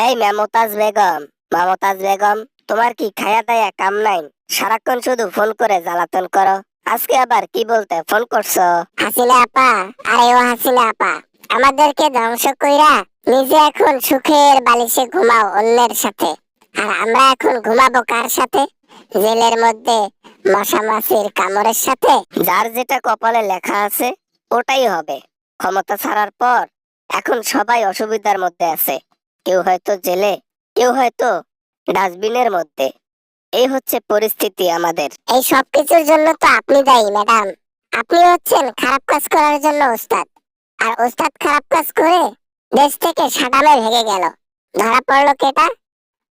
এই মমতাজ বেগম, মমতাজ বেগম, তোমার কি খায়া দায়া কাম নাই? সারাক্ষণ শুধু ফোন করে জ্বালাতন করো। আজকে আবার কি বলতে ফোন করছো? হাসিনা আপা, আরে ও হাসিনা আপা, আমাদেরকে ধ্বংস কইরা নিজে এখন সুখের বালিশে ঘুমাও অন্যের সাথে। আর আমরা এখন ঘুমাবো কার সাথে? জেলের মধ্যে মশা মাছির কামড়ের সাথে। যার যেটা কপালে লেখা আছে ওটাই হবে। ক্ষমতা ছাড়ার পর এখন সবাই অসুবিধার মধ্যে আছে। কেউ হয়তো জেলে, কেউ হয়তো ডাস্টবিনের মধ্যে। এই হচ্ছে পরিস্থিতি আমাদের। এই সব কিছুর জন্য তো আপনি দায়ী ম্যাডাম। আপনি হচ্ছেন খারাপ কাজ করার জন্য ওস্তাদ। আর ওস্তাদ খারাপ কাজ করে দেশ থেকে সাদামে ভেগে গেল। ধরা পড়লো কেটা?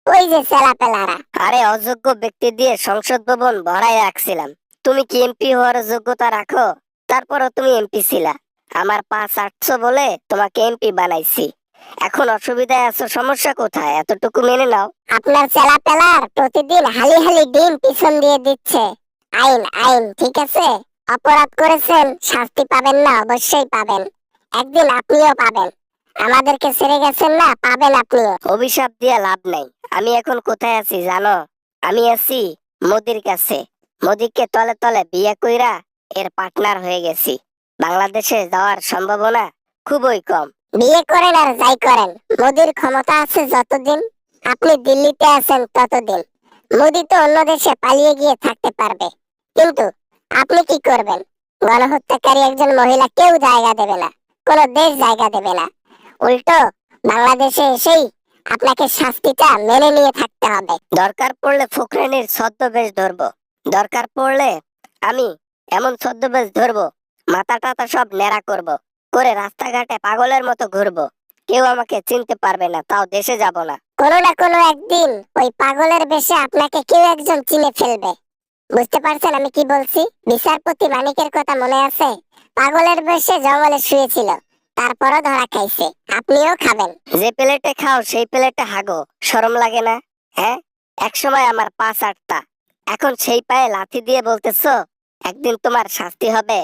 ওই যে চেলাপেলারা। আরে অযোগ্য ব্যক্তি দিয়ে সংসদ ভবন ভরাই রাখছিলাম। তুমি কি এমপি হওয়ার যোগ্যতা রাখো? তারপরও তুমি এমপি ছিলা। আমার পাস 800 বলে তোমাকে এমপি বানাইছি। এখন অসুবিধায় আছো, সমস্যা কোথায়? এতটুকু মেনে নাও। আপনার চেলাপেলার প্রতিদিন হালি হালি ডিম পিছন দিয়ে দিচ্ছে। আইন আইন, ঠিক আছে। অপরাধ করেছেন, শাস্তি পাবেন না? অবশ্যই পাবেন। একদিন আপনিও পাবেন। আমাদেরকে ছেড়ে গেছেন না, পাবেন আপনিও। অভিশাপ দিয়ে লাভ নাই। আমি এখন কোথায় আছি জানো? আমি আছি মোদির কাছে। মোদিকে তলে তলে বিয়ে কইরা এর পার্টনার হয়ে গেছি। বাংলাদেশে যাওয়ার সম্ভাবনা খুবই কম। বিয়ে করেন আর যাই করেন, মোদির ক্ষমতা আছে যতদিন, আপনি দিল্লিতে আছেন ততদিন। মোদি তো অন্য দেশে পালিয়ে গিয়ে থাকতে পারবে, কিন্তু আপনি কি করবেন? গণহত্যাকারী একজন মহিলা কেউ জায়গা দেবে না, কোনো দেশ জায়গা দেবে না। উল্টো বাংলাদেশে এসেই আপনাকে শাস্তিটা মেনে নিয়ে থাকতে হবে। দরকার পড়লে ফুকরানির ছদ্মবেশ ধরবো। দরকার পড়লে আমি এমন ছদ্মবেশ ধরবো, মাথা টাথা সব ন্যাড়া করব, করে রাস্তাঘাটে পাগলের মতো ঘুরবো। কেউ আমাকে চিনতে পারবে না, তাও দেশে যাব না। কোনো না কোনো একদিন ওই পাগলের বেশে আপনাকে কেউ একজন চিনে ফেলবে। বুঝতে পারছেন আমি কি বলছি? বিচারপতি মানিকের কথা মনে আছে? পাগলের বেশে জঙ্গলে শুয়েছিল, তারপরও ধরা খাইছে। আপনিও খাবেন। যে প্লেটে খাও সেই প্লেটে হাগো, শরম লাগে না? হ্যাঁ, এক সময় আমার পা চাটতা, এখন সেই পায়ে লাথি দিয়ে বলতেছো একদিন তোমার শাস্তি হবে।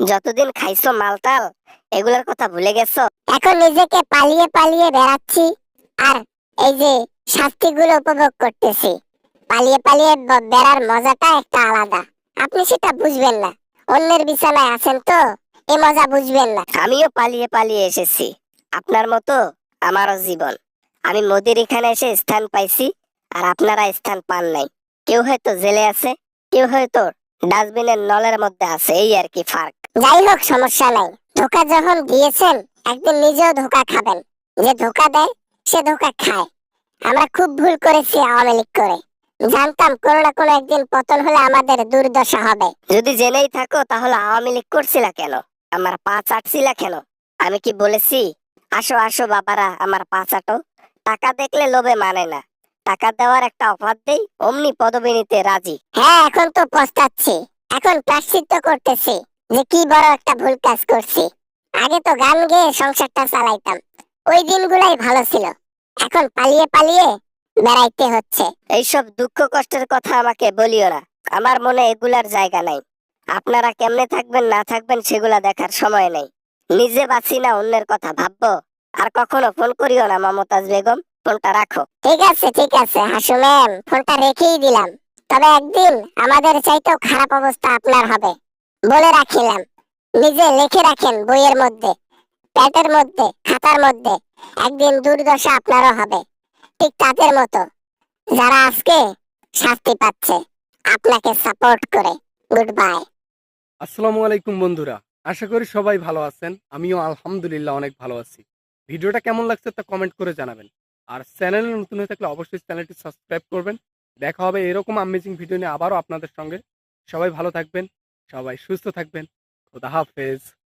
যতদিন খাইছো মালটাল, এগুলোর কথা ভুলে গেছো? এখন নিজেকে পালিয়ে পালিয়ে বেড়াচ্ছি, আর এই যে শাস্তিগুলো উপভোগ করতেছি। পালিয়ে পালিয়ে বেড়ার মজাটা একটা আলাদা। আপনি সেটা বুঝবেন না। অন্যের বিছানায় আছেন তো, এই মজা বুঝবেন না। আমিও পালিয়ে পালিয়ে এসেছি, আপনার মতো আমারও জীবন। আমি মোদির এখানে এসে স্থান পাইছি, আর আপনারা স্থান পান নাই। কেউ হয়তো জেলে আছে, কেউ হয়তো ডাস্টবিনের নলের মধ্যে আছে, এই আর কি ফার্ক। যাই হোক, সমস্যা নাই। ধোকা যখন দিয়েছেন, একদিন নিজেও ধোকা খাবেন। যে ধোকা দেয় সে ধোকা খায়। আমরা খুব ভুল করেছি আওয়ামী লীগ করে। জানতাম কোনো না কোনো একদিন পতন হলে আমাদের দুর্দশা হবে। যদি জেনেই থাকো তাহলে আওয়ামী লীগ করছিলা কেন? আমার পা চাটছিলা কেন? আমি কি বলেছি আসো আসো বাবারা আমার পা চাটো? টাকা দেখলে লোভে মানে না। টাকা দেওয়ার একটা অফার দেই, অমনি পদবি নিতে রাজি। হ্যাঁ, এখন তো পস্তাচ্ছি। এখন প্রায়শ্চিত্ত করতেছি যে কি বড় একটা ভুল কাজ করছি। আগে তো গান গেয়ে সংসারটা চালাইতাম, ওই দিনগুলাই ভালো ছিল। এখন পালিয়ে পালিয়ে বেড়াইতে হচ্ছে। এইসব দুঃখ কষ্টের কথা আমাকে বলিও না, আমার মনে এগুলার জায়গা নাই। আপনারা কেমনে থাকবেন না থাকবেন সেগুলা দেখার সময় নেই। নিজে বাঁচি না, অন্যের কথা ভাববো। আর কখনো ফোন করিও না মমতাজ বেগম, ফোনটা রাখো। ঠিক আছে ঠিক আছে হাসু ম্যাম, ফোনটা রেখেই দিলাম। তবে একদিন আমাদের চাইতেও খারাপ অবস্থা আপনার হবে, বলে রাখিলাম। নিজে লিখে রাখেন বইয়ের মধ্যে, প্যাটের মধ্যে, খাতার মধ্যে। একদিন দুর্দশা আপনারও হবে, ঠিক তাদের মতো যারা আজকে শাস্তি পাচ্ছে আপনাকে সাপোর্ট করে। Good bye. আসসালামু আলাইকুম বন্ধুরা, আশা করি সবাই ভালো আছেন। আমিও আলহামদুলিল্লাহ অনেক ভালো আছি। ভিডিওটা কেমন লাগছে তা কমেন্ট করে জানাবেন। আর চ্যানেলে নতুন হয়ে থাকলে অবশ্যই চ্যানেলটি সাবস্ক্রাইব করবেন। দেখা হবে এরকম আমেজিং ভিডিও নিয়ে আবারও আপনাদের সঙ্গে। সবাই ভালো থাকবেন, সবাই সুস্থ থাকবেন। খোদা হাফেজ।